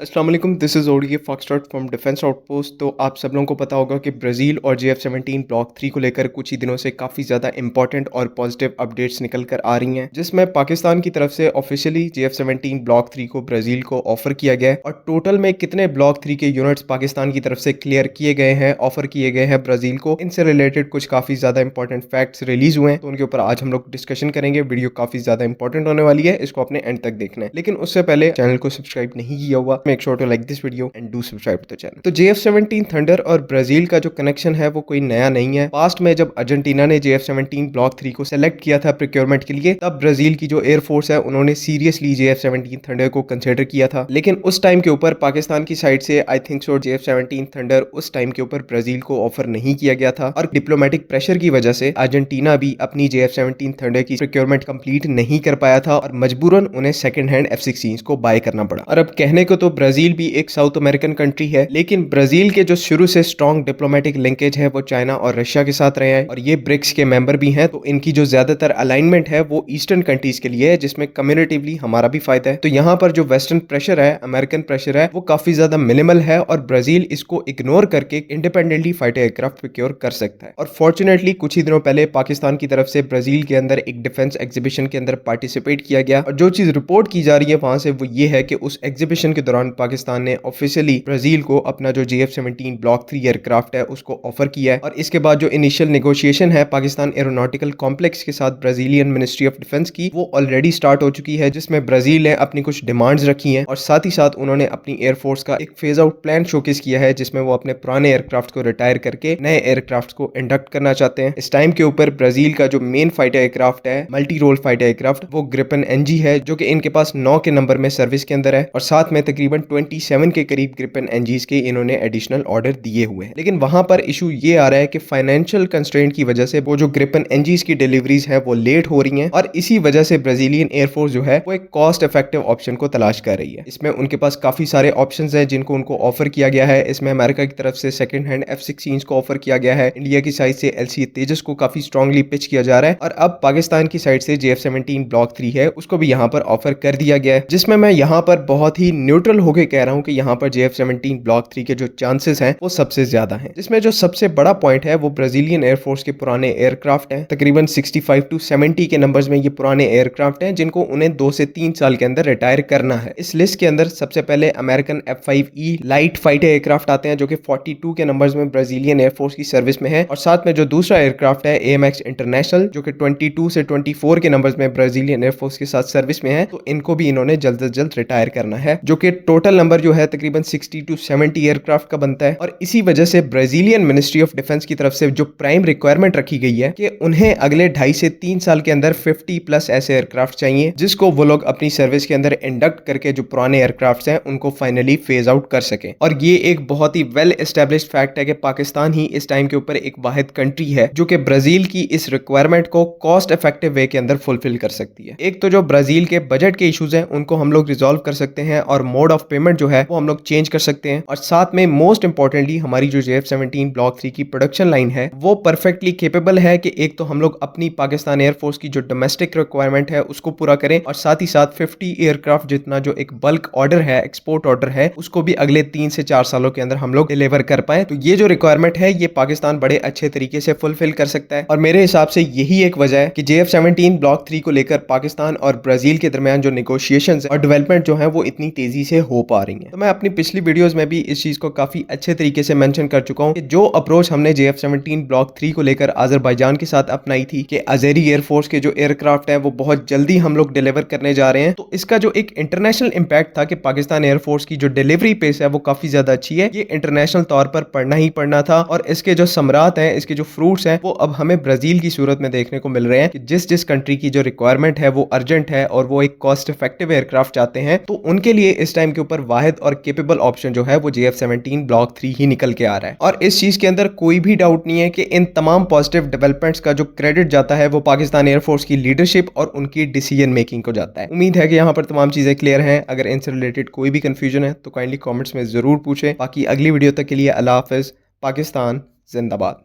अस्सलाम वालेकुम, this is ODA foxtrot from defence outpost. तो आप सब लोगों को पता होगा कि ब्राज़ील और JF-17 ब्लॉक 3 को लेकर कुछ ही दिनों से काफ़ी ज़्यादा इंपॉर्टेंट और पॉजिटिव अपडेट्स निकल कर आ रही हैं, जिसमें पाकिस्तान की तरफ से ऑफिशियली JF-17 ब्लॉक 3 को ब्राज़ील को ऑफर किया गया है। और टोटल में कितने ब्लॉक 3 के यूनिट्स पाकिस्तान की तरफ से क्लियर किए गए हैं, ऑफर किए गए हैं ब्राज़ील को, इनसे रिलेटेड कुछ काफ़ी ज़्यादा इंपॉर्टेंट फैक्ट्स रिलीज हुए हैं, तो उनके ऊपर आज हम लोग डिस्कशन करेंगे। वीडियो काफ़ी ज़्यादा इंपॉर्टेंट होने वाली है, इसको अपने एंड तक देखना है। लेकिन उससे पहले चैनल को सब्सक्राइब नहीं किया हुआ, make sure to like this video and do subscribe to the channel. तो JF-17 थंडर और ब्राजील का जो कनेक्शन है वो कोई नया नहीं है। पास्ट में जब अर्जेंटीना ने JF-17 ब्लॉक 3 को सेलेक्ट किया था प्रोक्योरमेंट के लिए, तब ब्राजील की जो एयरफोर्स है उन्होंने सीरियसली JF-17 थंडर को कंसिडर किया था। लेकिन उस टाइम के ऊपर पाकिस्तान की साइड से I think so JF-17 thunder उस टाइम के ऊपर ब्राजील को ऑफर नहीं किया गया था, और डिप्लोमेटिक प्रेशर की वजह से अर्जेंटीना भी अपनी JF-17 थंडर की प्रोक्योरमेंट कंप्लीट नहीं कर पाया था, और मजबूरन उन्हें सेकंड हैंड F-16 को बाय करना पड़ा। और अब कहने को तो ब्राजील भी एक साउथ अमेरिकन कंट्री है, लेकिन ब्राजील के जो शुरू से स्ट्रॉन्ग डिप्लोमेटिक लिंकेज है वो चाइना और रशिया के साथ रहे हैं, और ये ब्रिक्स के मेंबर भी हैं। तो इनकी जो ज्यादातर अलाइनमेंट है वो ईस्टर्न कंट्रीज के लिए है, जिसमें कम्युनिटिवली हमारा भी फायदा है। तो यहाँ पर जो वेस्टर्न प्रेशर है, अमेरिकन प्रेशर है, वो काफी ज्यादा मिनिमल है, और ब्राजील इसको इग्नोर करके इंडिपेंडेंटली फाइटर एयरक्राफ्ट प्रोक्योर कर सकता है। और फॉर्चुनेटली कुछ ही दिनों पहले पाकिस्तान की तरफ से ब्राजील के अंदर एक डिफेंस एग्जीबिशन के अंदर पार्टिसिपेट किया गया, और जो चीज रिपोर्ट की जा रही है वहां से वो ये है कि उस एग्जीबिशन के दौरान पाकिस्तान ने ऑफिशियली ब्राजील को अपना जो JF-17 ब्लॉक 3 एयरक्राफ्ट है उसको ऑफर किया है। और इसके बाद जो इनिशियल नेगोशिएशन है पाकिस्तान एरोनॉटिकल कॉम्प्लेक्स के साथ ब्राजीलियन मिनिस्ट्री ऑफ डिफेंस की, वो ऑलरेडी स्टार्ट हो चुकी है, जिसमें ब्राजील ने अपनी कुछ डिमांड्स रखी हैं, और साथ ही साथ उन्होंने अपनी एयरफोर्स का एक फेज आउट प्लान शोकेस किया है, जिसमें वो अपने पुराने एयरक्राफ्ट को रिटायर करके नए एयरक्राफ्ट को इंडक्ट करना चाहते हैं। इस टाइम के ऊपर ब्राजील का जो मेन फाइटर एयरक्राफ्ट है, मल्टी रोल फाइटर एयरक्राफ्ट, वो ग्रिपेन NG है, जो कि इनके पास 9 के नंबर में सर्विस के अंदर है, और साथ में तकरीबन 27 के करीब ग्रिपेन NGs के इन्होंने एडिशनल ऑर्डर दिए हुए हैं। लेकिन वहां पर इशू ये आ रहा है कि फाइनेंशियल कंस्ट्रेंट की वजह से वो जो ग्रिपेन NGs की डिलीवरीज है वो लेट हो रही हैं, और इसी वजह से ब्राजीलियन एयरफोर्स जो है वो एक कॉस्ट इफेक्टिव ऑप्शन को तलाश कर रही है। इसमें उनके पास काफी सारे ऑप्शंस हैं जिनको उनको ऑफर किया गया है। इसमें अमेरिका की तरफ से सेकंड हैंड F-16 को ऑफर किया गया है, इंडिया की साइड से LCA तेजस को काफी स्ट्रांगली पिच किया जा रहा है, और अब पाकिस्तान की साइड से JF-17 ब्लॉक 3 है उसको भी यहाँ पर ऑफर कर दिया गया है, जिसमें मैं यहाँ पर बहुत ही न्यूट्रल होकर कह रहा हूँ कि यहाँ पर JF-17 ब्लॉक 3 के जो चांसेस हैं वो सबसे ज्यादा हैं। जिसमें जो सबसे बड़ा पॉइंट है वो ब्राजीलियन एयरफोर्स के पुराने एयरक्राफ्ट हैं, तकरीबन 65 to 70 के नंबर्स में ये पुराने एयरक्राफ्ट हैं, जिनको उन्हें 2 से 3 साल के अंदर रिटायर करना है। इस लिस्ट के अंदर सबसे पहले American F-5E light fighter aircraft आते हैं, जो कि 42 के नंबर्स में ब्राजीलियन एयरफोर्स की सर्विस में है, और साथ में जो दूसरा एयरक्राफ्ट है AMX इंटरनेशनल, जो कि 22 से 24 के नंबर्स में ब्राजीलियन एयरफोर्स के साथ सर्विस में है। तो इनको भी इन्होंने जल्द से जल्द रिटायर करना है, जो कि टोटल नंबर जो है तकरीबन 60 to 70 एयरक्राफ्ट का बनता है। और इसी वजह से ब्राजीलियन मिनिस्ट्री ऑफ डिफेंस की तरफ से जो प्राइम रिक्वायरमेंट रखी गई है कि उन्हें अगले 2.5 से 3 साल के अंदर 50+ ऐसे एयरक्राफ्ट चाहिए, जिसको वो लोग अपनी सर्विस के अंदर इंडक्ट करके जो पुराने एयरक्राफ्ट हैं उनको फाइनली फेज आउट कर सके। और ये एक बहुत ही वेल एस्टेब्लिश्ड फैक्ट है कि पाकिस्तान ही इस टाइम के ऊपर एक वाहिद कंट्री है जो कि ब्राजील की इस रिक्वायरमेंट को कॉस्ट इफेक्टिव वे के अंदर फुलफिल कर सकती है। एक तो जो ब्राजील के बजट के इश्यूज हैं उनको हम लोग रिजॉल्व कर सकते हैं, और मोड ऑफ पेमेंट जो है वो हम लोग चेंज कर सकते हैं, और साथ में मोस्ट इंपॉर्टेंटली हमारी जो JF-17 ब्लॉक 3 की प्रोडक्शन लाइन है वो परफेक्टली केपेबल है कि एक तो हम लोग अपनी पाकिस्तान एयरफोर्स की जो डोमेस्टिक रिक्वायरमेंट है उसको पूरा करें, और साथ ही साथ 50 एयरक्राफ्ट जितना जो एक बल्क ऑर्डर है, एक्सपोर्ट ऑर्डर है, उसको भी अगले 3 से 4 सालों के अंदर हम लोग डिलीवर कर पाए। तो ये जो रिक्वायरमेंट है ये पाकिस्तान बड़े अच्छे तरीके से फुलफिल कर सकता है, और मेरे हिसाब से यही एक वजह है कि JF-17 ब्लॉक 3 को लेकर पाकिस्तान और ब्राजील के दरमियान जो नेगोशिएशंस और डेवलपमेंट जो है वो इतनी तेजी से हो पा रही है। तो मैं अपनी पिछली वीडियोस में भी इस चीज को काफी अच्छे तरीके से मेंशन कर चुका हूं कि जो अप्रोच हमने JF-17 ब्लॉक 3 को लेकर अजरबैजान के साथ अपनाई थी कि अज़ेरी एयरफोर्स के जो एयरक्राफ्ट हैं वो बहुत जल्दी हम लोग डिलीवर करने जा रहे हैं, तो इसका जो एक इंटरनेशनल इंपैक्ट था कि पाकिस्तान एयरफोर्स की जो डिलीवरी पेस है वो काफी ज्यादा अच्छी है, ये इंटरनेशनल तौर पर पढ़ना ही पढ़ना था। और इसके जो समरात हैं, इसके जो फ्रूट्स हैं, वो अब हमें ब्राजील की सूरत में देखने को मिल रहे हैं कि जिस कंट्री की जो रिक्वायरमेंट है वो अर्जेंट है और वो एक कॉस्ट इफेक्टिव एयरक्राफ्ट चाहते हैं, तो उनके लिए इस टाइम के ऊपर वाहिद और केपेबल ऑप्शन जो है वो JF-17 ब्लॉक 3 ही निकल के आ रहा है। और इस चीज के अंदर कोई भी डाउट नहीं है कि इन तमाम पॉजिटिव डेवलपमेंट्स का जो क्रेडिट जाता है वो पाकिस्तान एयरफोर्स की लीडरशिप और उनकी डिसीजन मेकिंग को जाता है। उम्मीद है कि यहाँ पर तमाम चीजें क्लियर हैं। अगर इनसे रिलेटेड कोई भी कंफ्यूजन है तो काइंडली कमेंट्स में जरूर पूछें। बाकी अगली वीडियो तक के लिए अल्लाह हाफिज। पाकिस्तान जिंदाबाद।